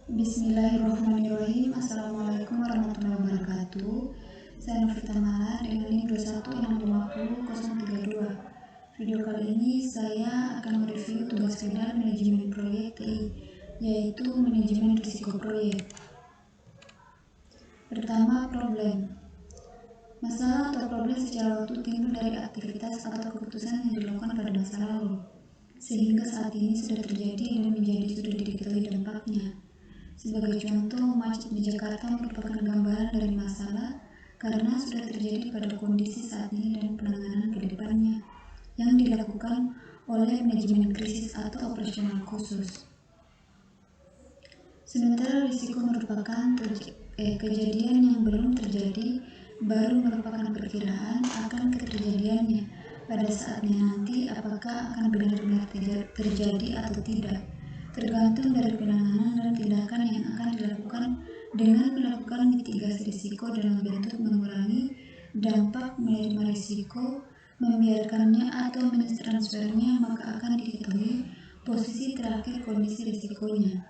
Bismillahirrahmanirrahim. Assalamualaikum warahmatullahi wabarakatuh. Saya Novita Mala dengan NIM 21650.032. Video kali ini saya akan mereview tugas final manajemen proyek TI, yaitu manajemen risiko proyek. Pertama, problem. Masalah atau problem secara waktu timbul dari aktivitas atau keputusan yang dilakukan pada masa lalu, sehingga saat ini sudah terjadi dan sudah diketahui dampaknya. Sebagai contoh, macet di Jakarta merupakan gambaran dari masalah karena sudah terjadi pada kondisi saat ini dan penanganan ke depannya yang dilakukan oleh manajemen krisis atau operasional khusus. Sementara risiko merupakan kejadian yang belum terjadi, baru merupakan perkiraan akan keterjadiannya pada saatnya nanti, apakah akan benar-benar terjadi atau tidak, tergantung dari penanganan dan tindakan yang akan dilakukan dengan melakukan mitigasi risiko dalam bentuk mengurangi dampak menerima risiko, membiarkannya atau mentransfernya, maka akan diketahui posisi terakhir kondisi risikonya.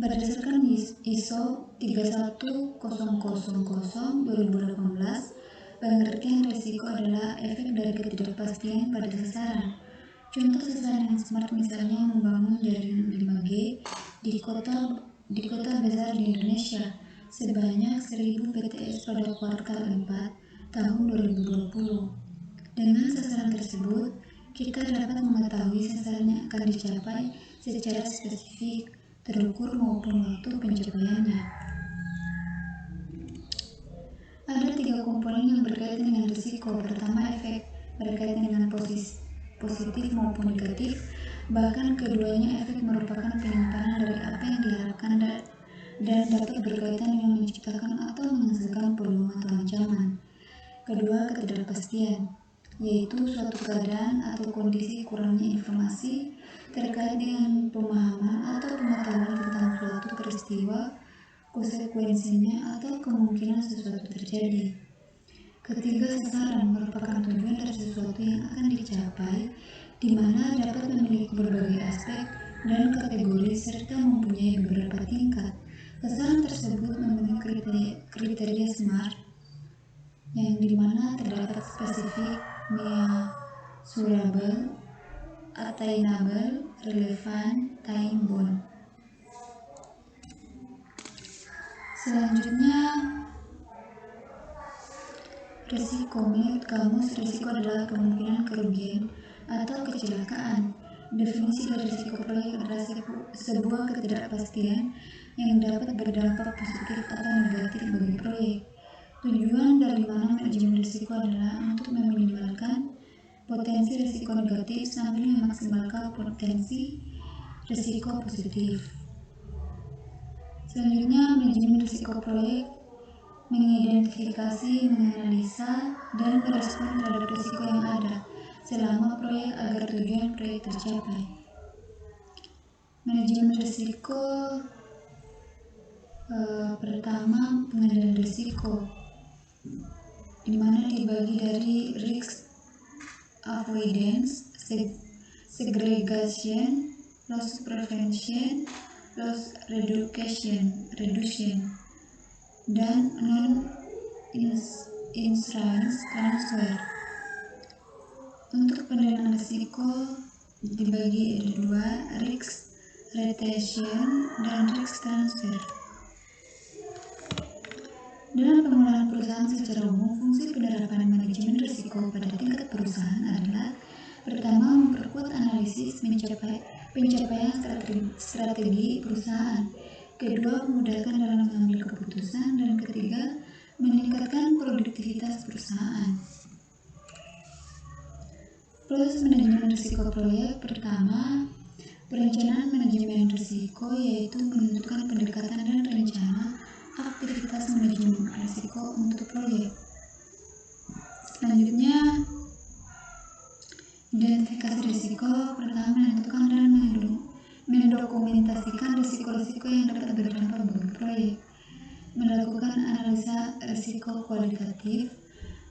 Berdasarkan ISO 31000/2018, pengertian risiko adalah efek dari ketidakpastian pada sasaran. Contoh sasaran yang smart misalnya membangun jaringan 5G di kota besar di Indonesia sebanyak 1000 BTS pada kuartal 4 tahun 2020. Dengan sasaran tersebut, kita dapat mengetahui sasaran yang akan dicapai secara spesifik, terukur maupun waktu pencapaiannya. Ada 3 komponen yang berkaitan dengan risiko. Pertama, efek berkaitan dengan positif maupun negatif, bahkan keduanya efek merupakan penyimpanan dari apa yang diharapkan dan dapat berkaitan dengan menciptakan atau menghasilkan peluang atau ancaman. Kedua, ketidakpastian, yaitu suatu keadaan atau kondisi kurangnya informasi terkait dengan pemahaman atau pengetahuan tentang suatu peristiwa, konsekuensinya, atau kemungkinan sesuatu terjadi. Ketiga, sasaran merupakan tujuan dari sesuatu yang akan dicapai, di mana dapat memiliki berbagai aspek dan kategori serta mempunyai beberapa tingkat. Sasaran tersebut memenuhi kriteria SMART, yang dimana terdapat spesifik, measurable, attainable, relevant, time bound. Selanjutnya, risiko. Menurut kamus, risiko adalah kemungkinan kerugian atau kecelakaan. Definisi dari risiko proyek adalah sebuah ketidakpastian yang dapat berdampak positif atau negatif bagi proyek. Tujuan dari manajemen risiko adalah untuk meminimalkan potensi risiko negatif sambil memaksimalkan potensi risiko positif. Selanjutnya, manajemen risiko proyek mengidentifikasi, menganalisa, dan merespon terhadap risiko yang ada selama proyek agar tujuan proyek tercapai. Manajemen risiko pertama, pengendalian risiko, di mana dibagi dari risk avoidance, segregation, loss prevention, loss reduction, dan non-insurance transfer. Untuk pendanaan risiko dibagi ada 2, risk retention dan risk transfer. Dalam pengelolaan perusahaan secara umum, fungsi penerapan manajemen risiko pada tingkat perusahaan adalah: pertama, memperkuat analisis pencapaian strategi perusahaan. Kedua, memudahkan dalam mengambil keputusan. Dan ketiga, meningkatkan produktivitas perusahaan. Proses manajemen risiko proyek. Pertama, perencanaan manajemen risiko, yaitu menentukan pendekatan dan rencana aktivitas manajemen risiko untuk proyek. Selanjutnya, identifikasi risiko. Pertama, menentukan dan mendokumentasikan risiko-risiko yang dapat berdampak bagi proyek. Melakukan analisa risiko kualitatif,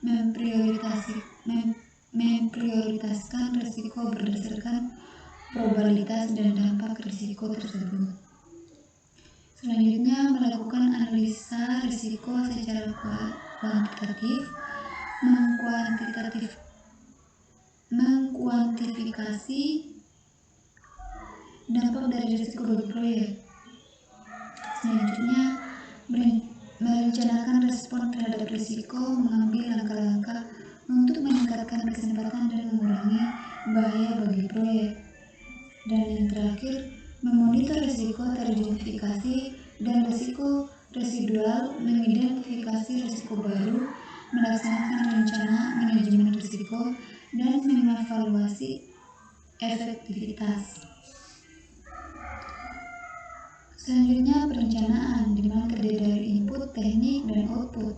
memprioritaskan risiko berdasarkan probabilitas dan dampak risiko tersebut. Selanjutnya, melakukan analisa risiko secara kuantitatif, mengkuantifikasi dampak dari risiko bagi proyek. Selanjutnya, merencanakan respon terhadap risiko, mengambil langkah-langkah untuk meningkatkan kesempatan dan mengurangi bahaya bagi proyek. Dan yang terakhir, memonitor risiko teridentifikasi dan risiko residual, mengidentifikasi risiko baru, melaksanakan rencana manajemen risiko, dan mengevaluasi efektivitas. Selanjutnya, perencanaan, di mana terdiri dari input, teknik, dan output.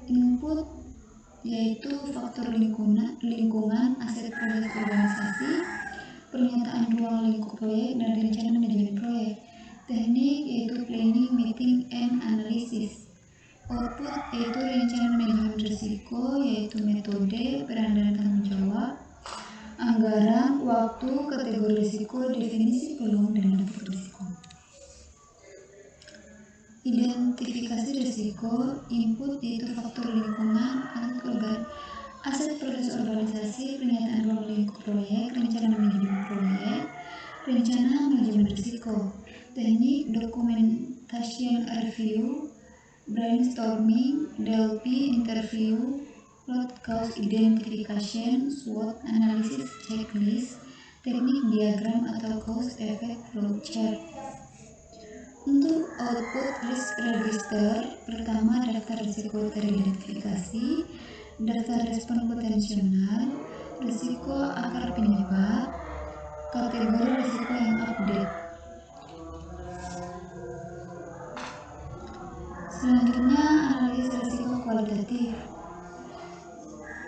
Input yaitu faktor lingkungan, aset proses organisasi, pernyataan ruang lingkup proyek, dan rencana manajemen proyek. Teknik yaitu planning, meeting, and analysis. Output yaitu rencana manajemen risiko, yaitu metode, peran dan tanggung jawab, anggaran, waktu, kategori risiko, definisi peluang dan dampak risiko. Identifikasi risiko. Input yaitu faktor lingkungan, aset proses organisasi, pernyataan ruang lingkup proyek, rencana manajemen proyek, rencana manajemen risiko. Teknik, documentation review, brainstorming, DLP, interview, root cause identification, SWOT analysis, checklist, teknik diagram atau cause effect flowchart. Untuk output risk register, pertama daftar risiko teridentifikasi, daftar respon potensial, risiko akar penyebab, kategori risiko yang update. Selanjutnya, analisis risiko kualitatif.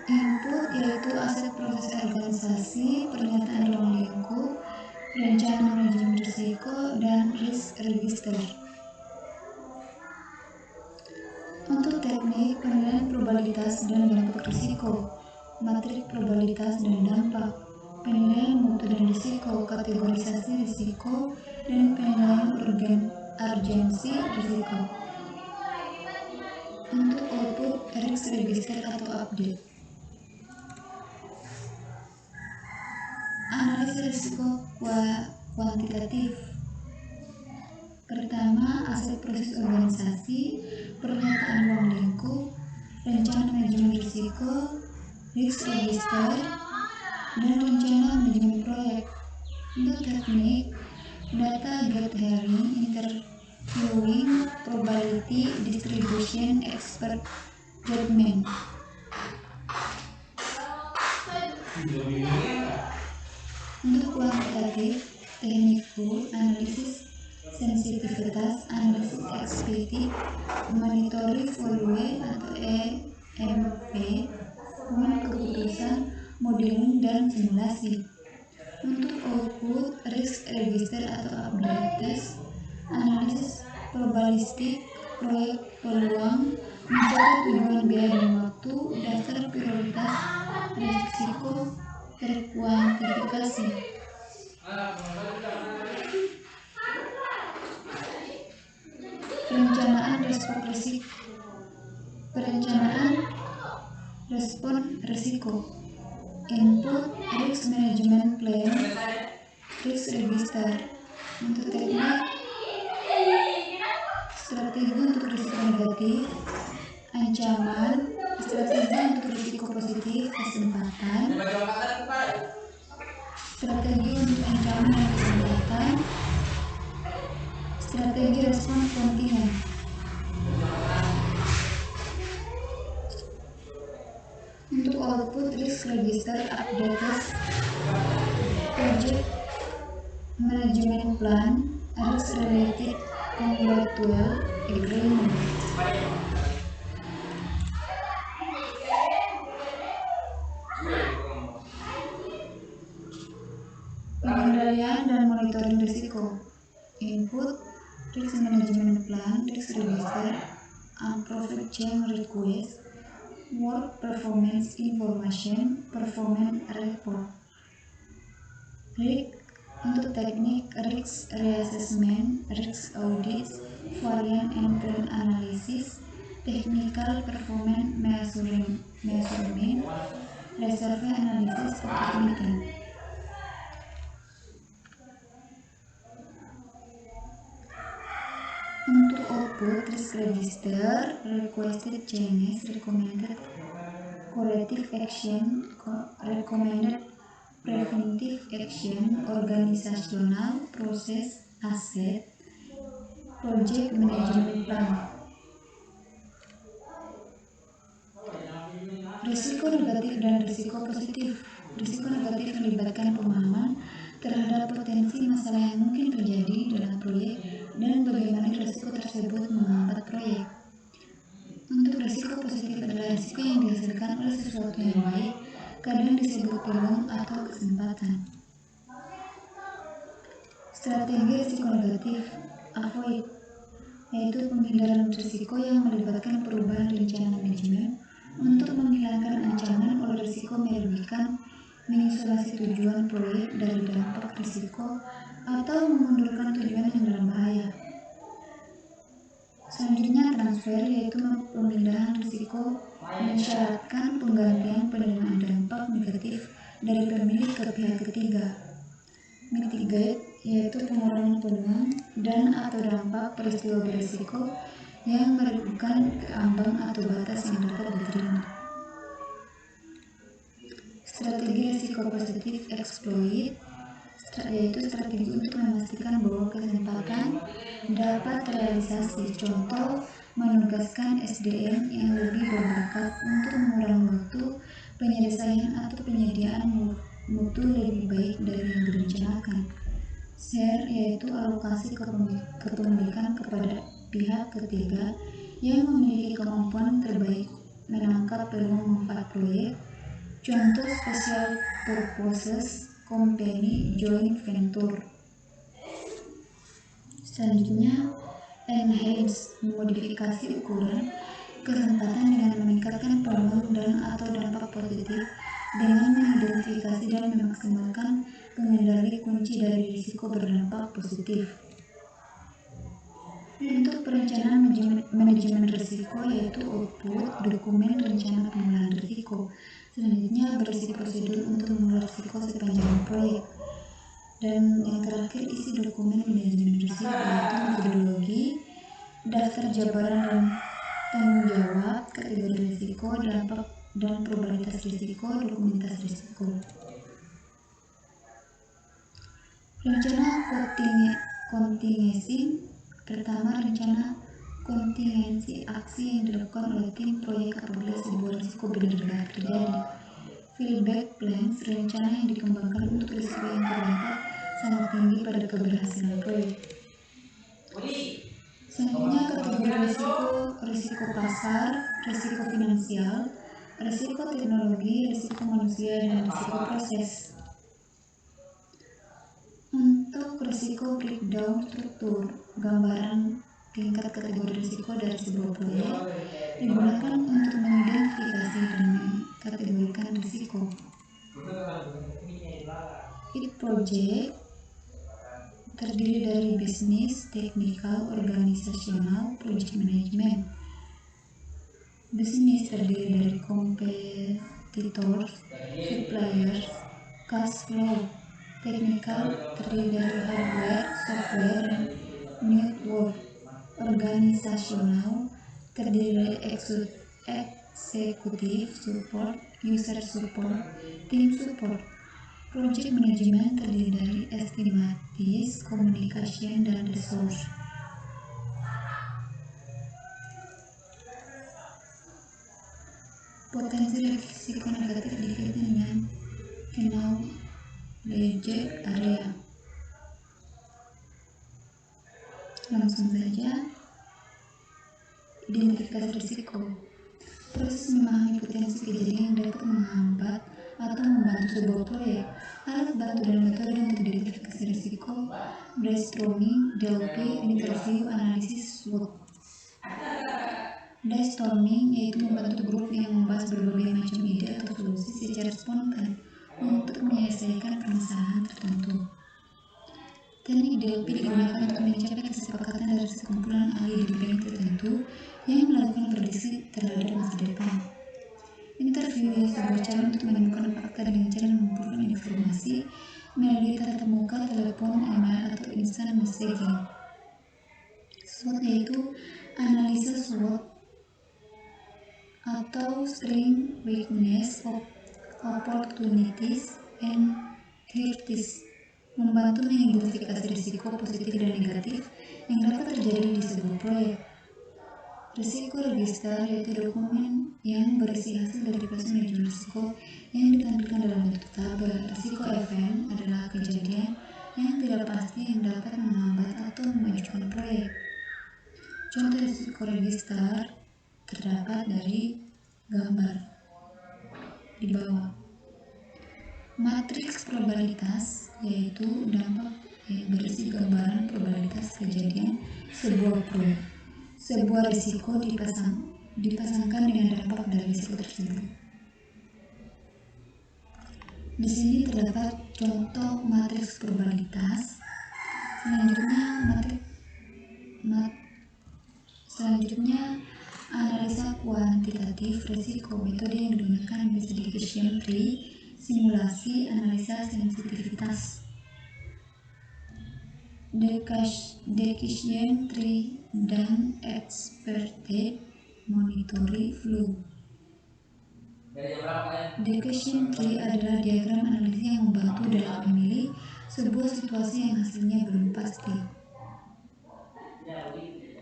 Input yaitu aset proses organisasi, pernyataan ruang lingkup, rencana manajemen risiko, dan risk register. Untuk teknik, penilaian probabilitas dan dampak risiko, matrik probabilitas dan dampak, penilaian mutu dan risiko, kategorisasi risiko, dan penilaian urgensi risiko. Untuk output risk register atau update. Analisis risiko kuantitatif. Pertama, aset proses organisasi, pernyataan ruang lingkup, rencana manajemen risiko, risk register, dan rencana manajemen proyek. Untuk teknik, data gathering, interviewing, probability, distribution, expert judgment. Untuk kuantitatif, teknik full, analisis sensitivitas, analisis eksperitif, monitoring volume atau EMV, pengambilan keputusan, modeling, dan simulasi. Untuk output risk register atau update test, analisis probabilistik, proyek peluang, mencari tujuan biaya dan waktu, daftar prioritas risiko terkuantifikasi. Respon risiko. Input risk management plan, risk register. Untuk teknik, strategi untuk risiko negatif, ancaman, strategi untuk risiko positif, kesempatan, strategi untuk ancaman dan kesempatan, strategi respon kontinen. Untuk output risk register updates, project management plan, risk related contractual agreement. Pengendalian dan monitoring risiko. Input risk management plan, risk register, approved change request, work performance information, performance report. Untuk teknik risk reassessment, risk audits, variant and trend analysis, technical performance measurement, reserve analysis opportunity. Untuk output risk register, requested changes, recommended corrective action, recommended preventive action, organizational process, asset, project management plan. Risiko negatif dan risiko positif. Risiko negatif melibatkan pemahaman terhadap potensi masalah yang mungkin terjadi dalam proyek dan bagaimana risiko tersebut menghambat proyek. Untuk risiko positif adalah risiko yang dihasilkan oleh sesuatu yang baik, kadang disebut peluang atau kesempatan. Strategi risiko negatif, avoid, yaitu penghindaran risiko yang melibatkan perubahan rencana manajemen untuk menghilangkan ancaman oleh risiko merugikan, mengisolasi tujuan proyek dari dampak risiko, atau memundurkan tujuan yang dalam bahaya. Selanjutnya transfer, yaitu pemindahan risiko mensyaratkan penggantian penerimaan dampak negatif dari pemilik ke pihak ketiga. Mitigate, yaitu pengurangan peluang dan atau dampak peristiwa berisiko yang merugikan ke ambang atau batas yang dapat diterima. Strategi risiko positif exploit, yaitu strategi untuk memastikan bahwa kesempatan dapat terrealisasi. Contoh, menugaskan SDM yang lebih berbakat untuk mengurangi waktu penyelesaian atau penyediaan mutu lebih baik dari yang direncanakan. Share, yaitu alokasi kepemilikan kepada pihak ketiga yang memiliki kemampuan terbaik menangkap peluang manfaat proyek. Contoh, special purposes company joint venture. Selanjutnya, enhance, modifikasi ukuran kesempatan dengan meningkatkan peluang dan atau dampak positif dengan mengidentifikasi dan memaksimalkan pengendali kunci dari risiko berdampak positif. Untuk perencanaan manajemen risiko, yaitu output dokumen rencana pengelolaan risiko. Selanjutnya berisi prosedur untuk mengelola risiko sepanjang proyek. Dan yang terakhir, isi dokumen manajemen risiko, yaitu metodologi, daftar jabaran dan tanggung jawab, kategori risiko, dampak dan probabilitas risiko, dokumentasi risiko. Rencana kontingensi. Pertama, rencana kontingensi aksi yang dilakukan oleh tim proyek apabila sebuah risiko benar-benar terjadi. Fallback plans, rencana yang dikembangkan untuk risiko yang terdapat sangat tinggi pada keberhasilan proyek. Selanjutnya, kategori risiko pasar, risiko finansial, risiko teknologi, risiko manusia, dan risiko proses. Untuk risiko breakdown struktur, gambaran tingkat kategori risiko dari sebuah proyek digunakan untuk mengidentifikasi dan mengkategorikan risiko. Project terdiri dari bisnis, technical, organisasional, project management. Bisnis terdiri dari competitors, suppliers, cash flow. Technical terdiri dari hardware, software, dan network. Organisasional terdiri dari executive support, user support, team support. Project management terdiri dari estimatis, communication, dan resource. Potensi risiko negatif dikaitkan dengan knowledge area. Langsung saja, identifikasi risiko. Proses memahami potensi kejadian yang dapat menghambat atau membantu sebuah proyek. Alat bantu dan metode untuk identifikasi risiko: brainstorming, DLP, interview, analisis, SWOT. Brainstorming yaitu membantu grup yang membahas berbagai macam ide atau solusi secara spontan untuk menyelesaikan permasalahan tertentu. Teknik DLP digunakan untuk mencapai kesepakatan dari sekumpulan ahli di bidang tertentu yang melakukan prediksi terhadap masa depan. Interview ya sebuah cara untuk menemukan fakta dengan cara mengumpulkan informasi melalui tatap muka, telepon, email, atau instant messaging. SWOT yaitu analisa SWOT atau Strengths, Weakness, Opportunities, and Threats, membantu mengidentifikasi risiko positif dan negatif yang dapat terjadi di sebuah proyek. Risiko register yaitu dokumen yang berisi hasil dari proses manajemen risiko yang ditampilkan dalam bentuk tabel. Risiko event adalah kejadian yang tidak pasti yang dapat menghambat atau memajukan proyek. Contoh risiko register terdapat dari gambar di bawah. Matriks probabilitas yaitu dampak yang berisi gambaran probabilitas kejadian sebuah proyek. Sebuah risiko dipasangkan dengan dampak dari risiko tersebut. Di sini terdapat contoh matriks probabilitas. Selanjutnya analisa kuantitatif risiko. Metode yang digunakan investigation tree, simulasi, analisa sensitivitas. Decision tree dan expected monetary flow. Decision tree adalah diagram analisis yang membantu dalam memilih sebuah situasi yang hasilnya belum pasti.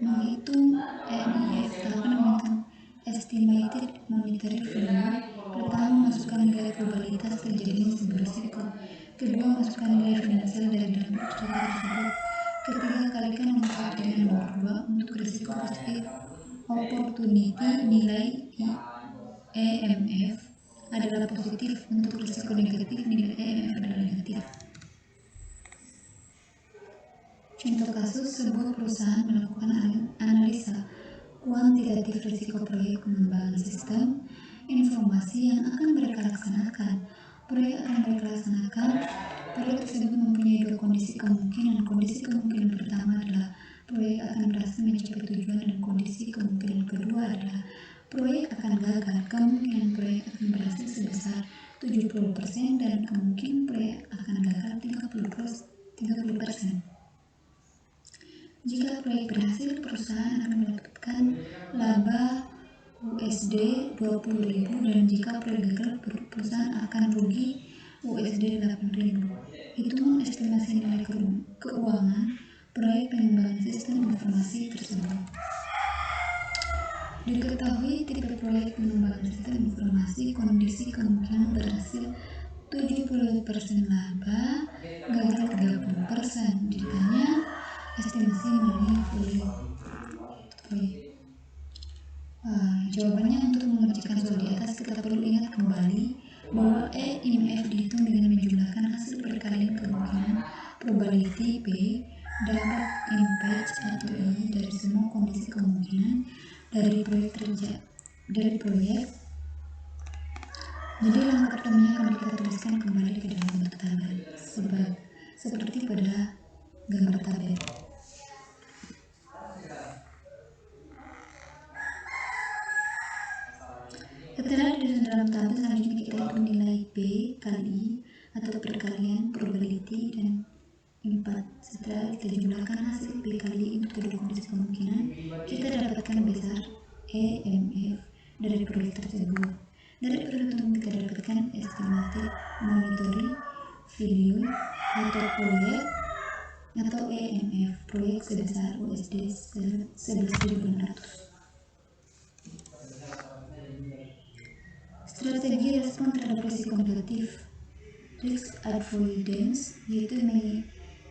Menghitung NIF, tahap menghitung estimated monetary value. Pertama, masukkan nilai probabilitas terjadinya sebuah risiko. Kedua, masukkan nilai finansial dari dampak tersebut. Ketiga, kalikan nomor dengan nomor 2 untuk risiko positif. Opportunity, nilai EMF adalah positif. Untuk risiko negatif, nilai EMF adalah negatif. Contoh kasus, sebuah perusahaan melakukan analisa kuantitatif risiko proyek pengembangan sistem informasi yang akan mereka laksanakan. Proyek tersebut mempunyai dua kondisi kemungkinan. Kondisi kemungkinan pertama adalah proyek akan berhasil mencapai tujuan, dan kondisi kemungkinan kedua adalah proyek akan gagal. Kemungkinan proyek akan berhasil sebesar 70% dan kemungkinan proyek akan gagal 30%. Jika proyek berhasil, perusahaan akan mendapatkan laba USD 20.000, dan jika proyek gagal, perusahaan akan rugi USD 8.000. Hitungan estimasi nilai keuangan proyek pengembangan sistem informasi tersebut. Diketahui tipe proyek pengembangan sistem informasi, kondisi kemungkinan berhasil 70% laba, gagal 30%. Ditanya estimasi mengenai proyek. Jawabannya, untuk mengerjakan soal di atas kita perlu ingat kembali bahwa EMF dihitung dengan menjumlahkan hasil perkalian kemungkinan probability P, dampak impact atau I dari semua kondisi kemungkinan dari proyek. Jadi langkah pertamanya akan kita tuliskan kembali ke dalam bentuk tabel seperti pada gambar tabel. Setelah ditulis dalam tabel, selanjutnya kita hitung nilai P kali I atau perkalian probability dan impact. Setelah kita jumlahkan hasil P kali I untuk kedua kondisi kemungkinan, kita dapatkan besar EMF dari proyek tersebut. Dari perhitungan kita dapatkan estimated monetary value atau proyek atau EMF proyek sebesar USD 11.600. Strategi respon terhadap risiko negatif. Risk avoidance yaitu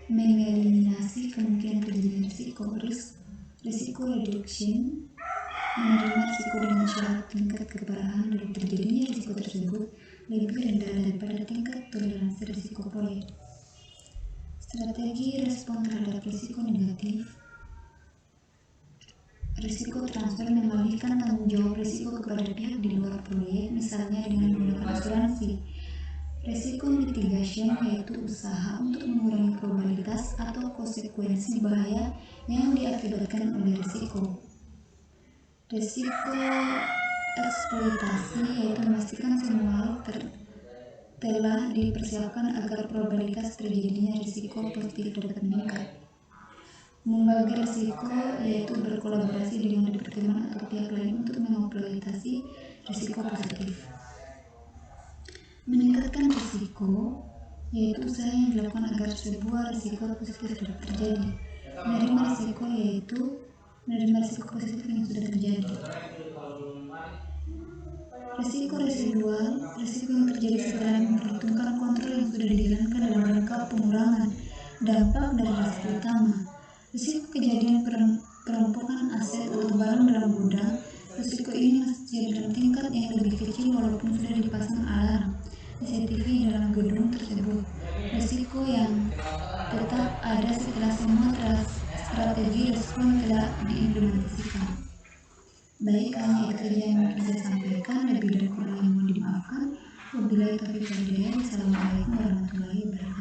mengeliminasi kemungkinan terjadinya risiko reduction, menerima risiko dengan syarat tingkat keparahan dari terjadinya risiko tersebut lebih rendah daripada tingkat toleransi risiko proyek. Strategi respon terhadap risiko negatif. Risiko transfer, mengalihkan tanggung jawab risiko kepada pihak di luar proyek, misalnya dengan menggunakan asuransi. Risiko mitigation yaitu usaha untuk mengurangi probabilitas atau konsekuensi bahaya yang diakibatkan oleh risiko. Risiko eksploitasi yaitu memastikan semua hal telah dipersiapkan agar probabilitas terjadinya risiko positif dapat meningkat. Membagi risiko yaitu berkolaborasi dengan departemen atau pihak lain untuk mengeksploitasi risiko positif. Meningkatkan risiko yaitu usaha yang dilakukan agar sebuah risiko positif dapat terjadi. Menerima risiko yaitu menerima risiko positif yang sudah terjadi. Risiko residual, risiko yang terjadi setelah memperhitungkan kontrol yang sudah dijalankan dalam rangka pengurangan dampak dari risiko utama. Risiko kejadian perampokan aset atau barang dalam gudang, risiko ini masih terjadi dalam tingkat yang lebih kecil walaupun sudah dipasang alarm CCTV dalam gedung tersebut. Risiko yang tetap ada setelah semua strategi respon telah diimplementasikan. Baik, hanya itu saja yang bisa saya sampaikan. Lebih dan kurangnya mohon dimaafkan. Wabillahi taufiq wal hidayah. Wassalamualaikum warahmatullahi wabarakatuh.